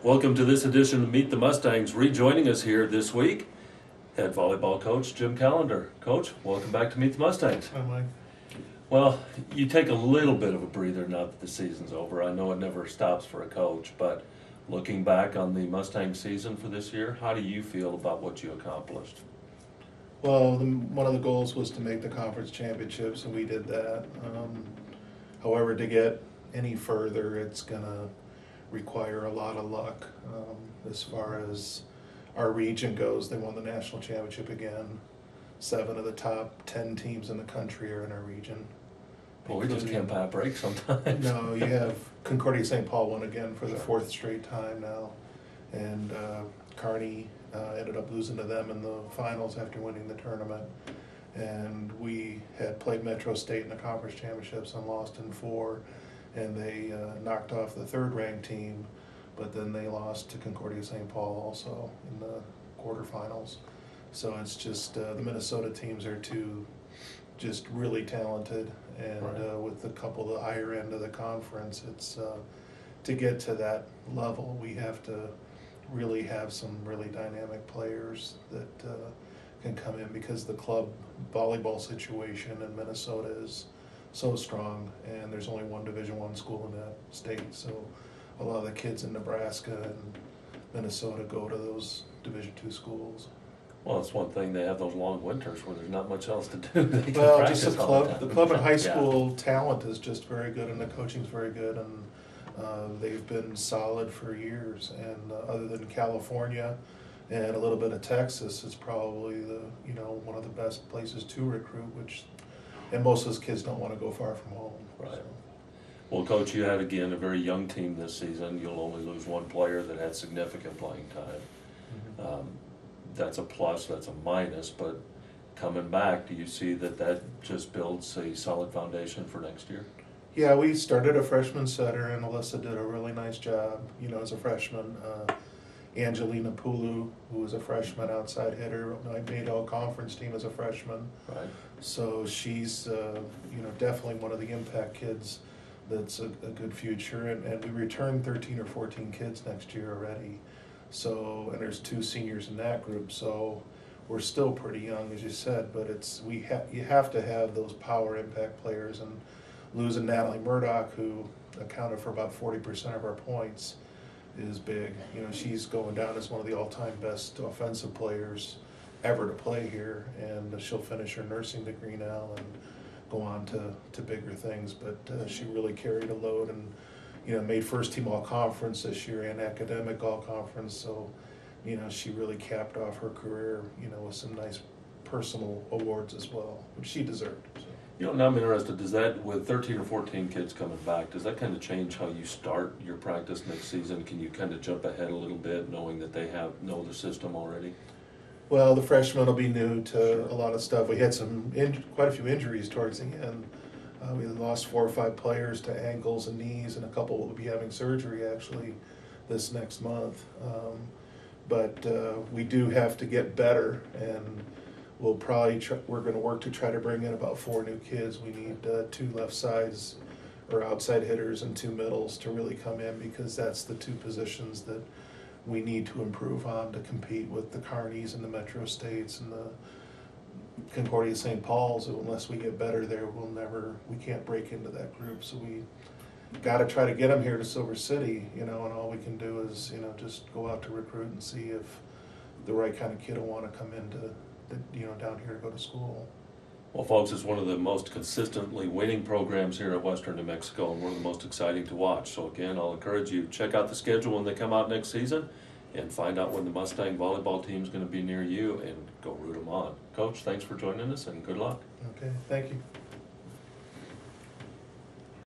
Welcome to this edition of Meet the Mustangs. Rejoining us here this week, head volleyball coach Jim Callender. Coach, welcome back to Meet the Mustangs. Hi, Mike. Well, you take a little bit of a breather now that the season's over. I know it never stops for a coach, but looking back on the Mustang season for this year, how do you feel about what you accomplished? Well, one of the goals was to make the conference championships, and we did that. However, to get any further, it's going to require a lot of luck. As far as our region goes, they won the national championship again. 7 of the top 10 teams in the country are in our region. Well, we just can't buy a break sometimes. No, you have Concordia St. Paul won again for the 4th straight time now. And Kearney ended up losing to them in the finals after winning the tournament. And we had played Metro State in the conference championships and lost in 4. And they knocked off the 3rd-ranked team, but then they lost to Concordia St. Paul also in the quarterfinals. So it's just the Minnesota teams are just really talented, and right. With a couple of the higher end of the conference, it's to get to that level, we have to really have some really dynamic players that can come in, because the club volleyball situation in Minnesota is so strong, and there's only one Division I school in that state, so a lot of the kids in Nebraska and Minnesota go to those Division II schools. Well, it's one thing, they have those long winters where there's not much else to do. They can Well, practice just all the time. the club and high school talent is just very good, and the coaching's very good, and they've been solid for years. And other than California and a little bit of Texas, it's probably one of the best places to recruit. And most of those kids don't want to go far from home. Right. So. Well, Coach, you had, again, a very young team this season. You'll only lose one player that had significant playing time. Mm-hmm. That's a plus, that's a minus, but coming back, do you see that just builds a solid foundation for next year? Yeah, we started a freshman setter, and Alyssa did a really nice job, as a freshman. Angelina Pulu, who was a freshman outside hitter, I made all-conference team as a freshman. Right. So she's, definitely one of the impact kids that's a good future. And we returned 13 or 14 kids next year already. So, and there's 2 seniors in that group. So we're still pretty young, as you said, but you have to have those power impact players. And losing Natalie Murdoch, who accounted for about 40% of our points, is big. She's going down as one of the all-time best offensive players ever to play here, and she'll finish her nursing degree now and go on to bigger things. But she really carried a load, and made first team all-conference this year and academic all-conference. So she really capped off her career with some nice personal awards as well, which she deserved. So. Now I'm interested, does that, with 13 or 14 kids coming back, does that kind of change how you start your practice next season? Can you kind of jump ahead a little bit, knowing that they know the system already? Well, the freshmen will be new to a lot of stuff. We had quite a few injuries towards the end. We lost 4 or 5 players to ankles and knees, and a couple will be having surgery actually this next month. But we do have to get better, and we'll probably we're going to work to try to bring in about 4 new kids. We need 2 left sides or outside hitters and 2 middles to really come in, because that's the 2 positions that we need to improve on to compete with the Kearneys and the Metro States and the Concordia St. Paul's. Unless we get better there, we can't break into that group. So we got to try to get them here to Silver City, and all we can do is, just go out to recruit and see if the right kind of kid will want to come into down here to go to school. Well, folks, it's one of the most consistently winning programs here at Western New Mexico, and one of the most exciting to watch. So again, I'll encourage you to check out the schedule when they come out next season and find out when the Mustang volleyball team is going to be near you and go root them on. Coach, thanks for joining us, and good luck. Okay, thank you.